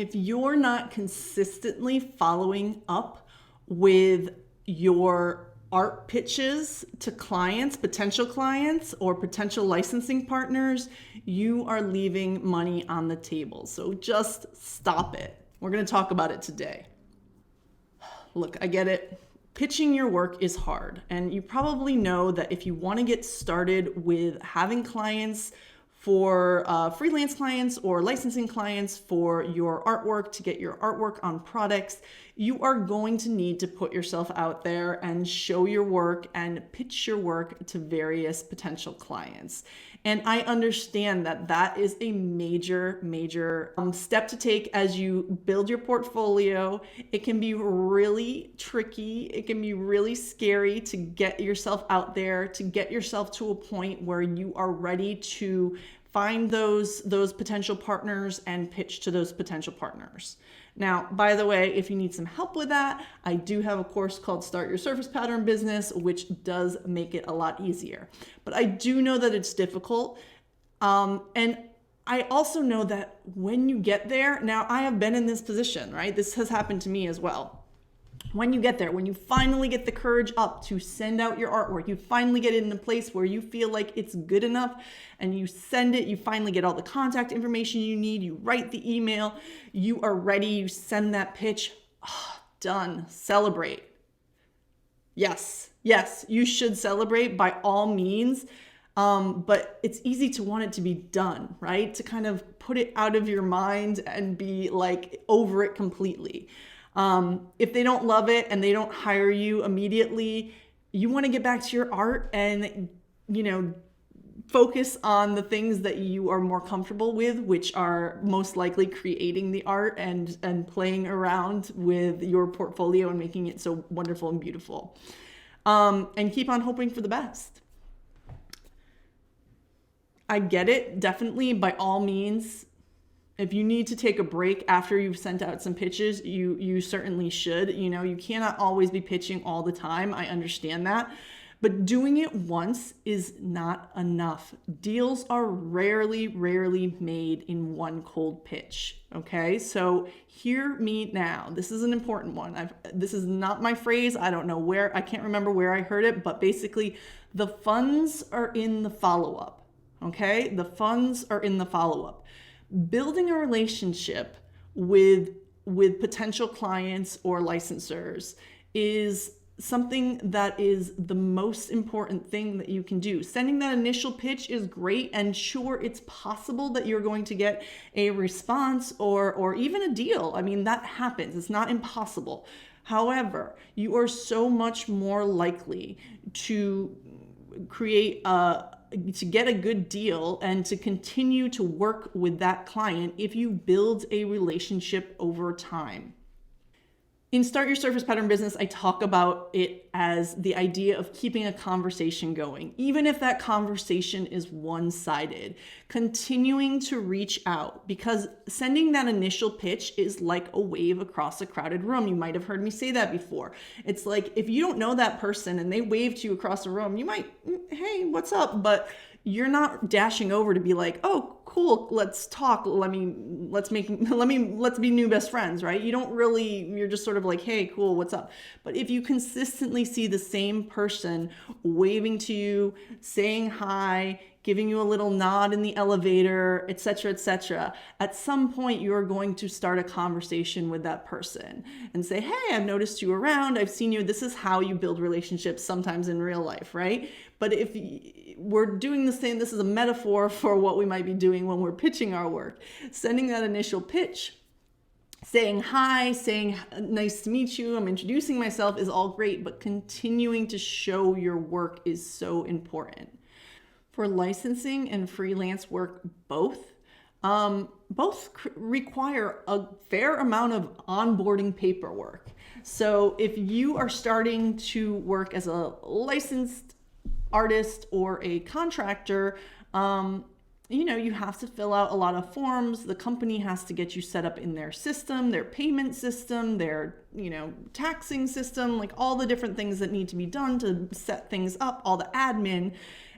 If you're not consistently following up with your art pitches to clients, potential clients, or potential licensing partners, you are leaving money on the table. So just stop it. We're going to talk about it today. Look, I get it. Pitching your work is hard. And you probably know that if you want to get started with having clients for freelance clients or licensing clients for your artwork, to get your artwork on products, you are going to need to put yourself out there and show your work and pitch your work to various potential clients. And I understand that that is a major step to take as you build your portfolio. It can be really tricky. It can be really scary to get yourself out there, to get yourself to a point where you are ready to find those potential partners and pitch to those potential partners. Now, by the way, if you need some help with that, I do have a course called Start Your Surface Pattern Business, which does make it a lot easier. But I do know that it's difficult. And I also know that when you get there, now I have been in this position, right? This has happened to me as well. When you get there, when you finally get the courage up to send out your artwork, you finally get it in a place where you feel like it's good enough and you send it, you finally get all the contact information you need, you write the email, you are ready, you send that pitch, done, celebrate. Yes, you should celebrate by all means, but it's easy to want it to be done, right? To kind of put it out of your mind and be like over it completely. If they don't love it and they don't hire you immediately, you want to get back to your art and, focus on the things that you are more comfortable with, which are most likely creating the art and playing around with your portfolio and making it so wonderful and beautiful. And keep on hoping for the best. I get it, definitely, by all means. If you need to take a break after you've sent out some pitches, you certainly should. You cannot always be pitching all the time. I understand that. But doing it once is not enough. Deals are rarely made in one cold pitch. Okay, so hear me now. This is an important one. This is not my phrase. I don't know where, I can't remember where I heard it, but basically the funds are in the follow-up. Okay, the funds are in the follow-up. Building a relationship with potential clients or licensors is something that is the most important thing that you can do. Sending that initial pitch is great, and sure, it's possible that you're going to get a response or even a deal. I mean, that happens. It's not impossible. However, you are so much more likely to get a good deal and to continue to work with that client if you build a relationship over time. In Start Your Surface Pattern Business, I talk about it as the idea of keeping a conversation going, even if that conversation is one-sided, continuing to reach out, because sending that initial pitch is like a wave across a crowded room. You might have heard me say that before. It's like if you don't know that person and they wave to you across the room, you might, hey, what's up? But you're not dashing over to be like, oh, cool, let's talk. Let's be new best friends, right? You're just sort of like, hey, cool, what's up? But if you consistently see the same person waving to you, saying hi, giving you a little nod in the elevator, etc., at some point you're going to start a conversation with that person and say, hey, I've noticed you around, I've seen you. This is how you build relationships sometimes in real life, right? But if we're doing the same, this is a metaphor for what we might be doing when we're pitching our work. Sending that initial pitch, saying hi, saying nice to meet you, I'm introducing myself is all great, but continuing to show your work is so important. For licensing and freelance work, both require a fair amount of onboarding paperwork. So if you are starting to work as a licensed artist or a contractor, you have to fill out a lot of forms. The company has to get you set up in their system, their payment system, their, taxing system, like all the different things that need to be done to set things up, all the admin.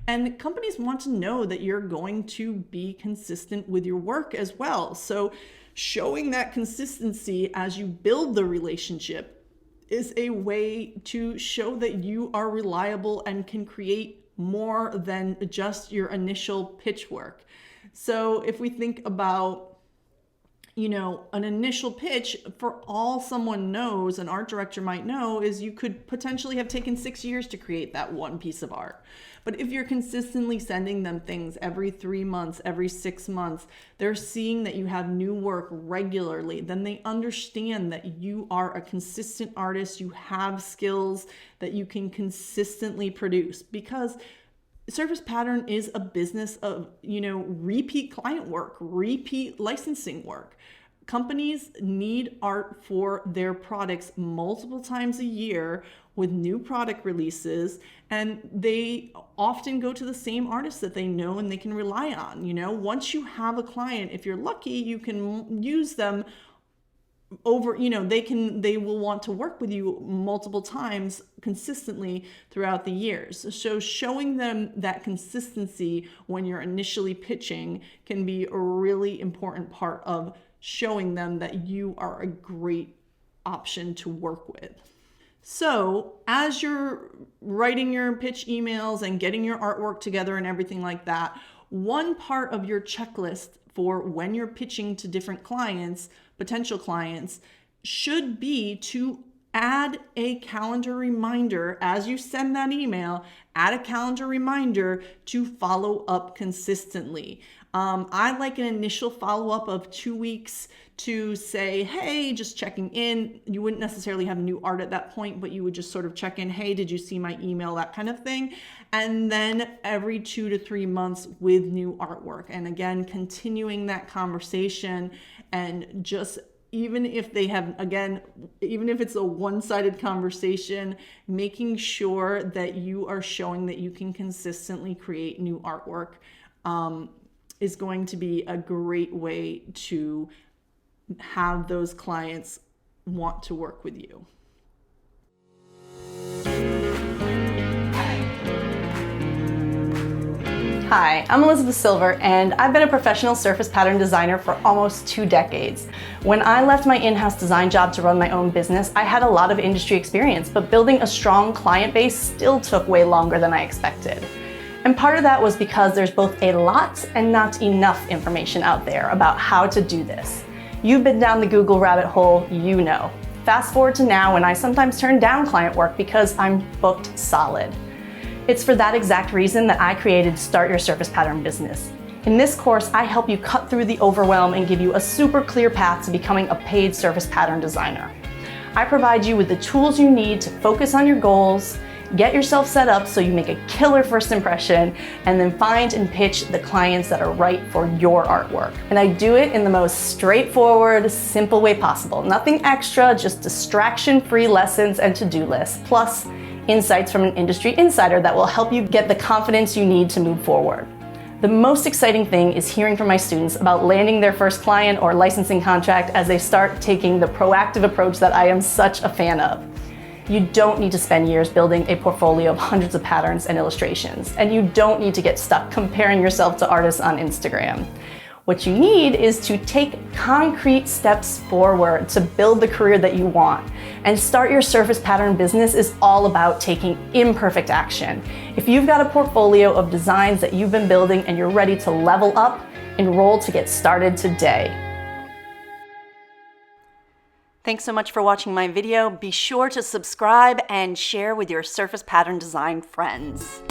And companies want to know that you're going to be consistent with your work as well. So Showing that consistency as you build the relationship is a way to show that you are reliable and can create more than just your initial pitch work. So if we think about, an initial pitch, for all someone knows, an art director might know, is you could potentially have taken 6 years to create that one piece of art. But if you're consistently sending them things every 3 months, every 6 months, they're seeing that you have new work regularly, then they understand that you are a consistent artist, you have skills that you can consistently produce. Because Surface Pattern is a business of, repeat client work, repeat licensing work. Companies need art for their products multiple times a year with new product releases, and they often go to the same artists that they know and they can rely on. Once you have a client, if you're lucky, you can use them over, they will want to work with you multiple times consistently throughout the years. So showing them that consistency when you're initially pitching can be a really important part of showing them that you are a great option to work with. So as you're writing your pitch emails and getting your artwork together and everything like that, one part of your checklist for when you're pitching to different clients, potential clients, should be to add a calendar reminder as you send that email, add a calendar reminder to follow up consistently. I like an initial follow-up of 2 weeks to say, hey, just checking in. You wouldn't necessarily have new art at that point, but you would just sort of check in, hey, did you see my email, that kind of thing. And then every 2 to 3 months with new artwork. And again, continuing that conversation, and just even if they have, again, even if it's a one-sided conversation, making sure that you are showing that you can consistently create new artwork is going to be a great way to have those clients want to work with you. Hi, I'm Elizabeth Silver, and I've been a professional surface pattern designer for almost 2 decades. When I left my in-house design job to run my own business, I had a lot of industry experience, but building a strong client base still took way longer than I expected. And part of that was because there's both a lot and not enough information out there about how to do this. You've been down the Google rabbit hole, you know. Fast forward to now, when I sometimes turn down client work because I'm booked solid. It's for that exact reason that I created Start Your Surface Pattern Business. In this course, I help you cut through the overwhelm and give you a super clear path to becoming a paid surface pattern designer. I provide you with the tools you need to focus on your goals, get yourself set up so you make a killer first impression, and then find and pitch the clients that are right for your artwork. And I do it in the most straightforward, simple way possible. Nothing extra, just distraction-free lessons and to-do lists, plus insights from an industry insider that will help you get the confidence you need to move forward. The most exciting thing is hearing from my students about landing their first client or licensing contract as they start taking the proactive approach that I am such a fan of. You don't need to spend years building a portfolio of hundreds of patterns and illustrations, and you don't need to get stuck comparing yourself to artists on Instagram. What you need is to take concrete steps forward to build the career that you want. And Start Your Surface Pattern Business is all about taking imperfect action. If you've got a portfolio of designs that you've been building and you're ready to level up, enroll to get started today. Thanks so much for watching my video. Be sure to subscribe and share with your surface pattern design friends.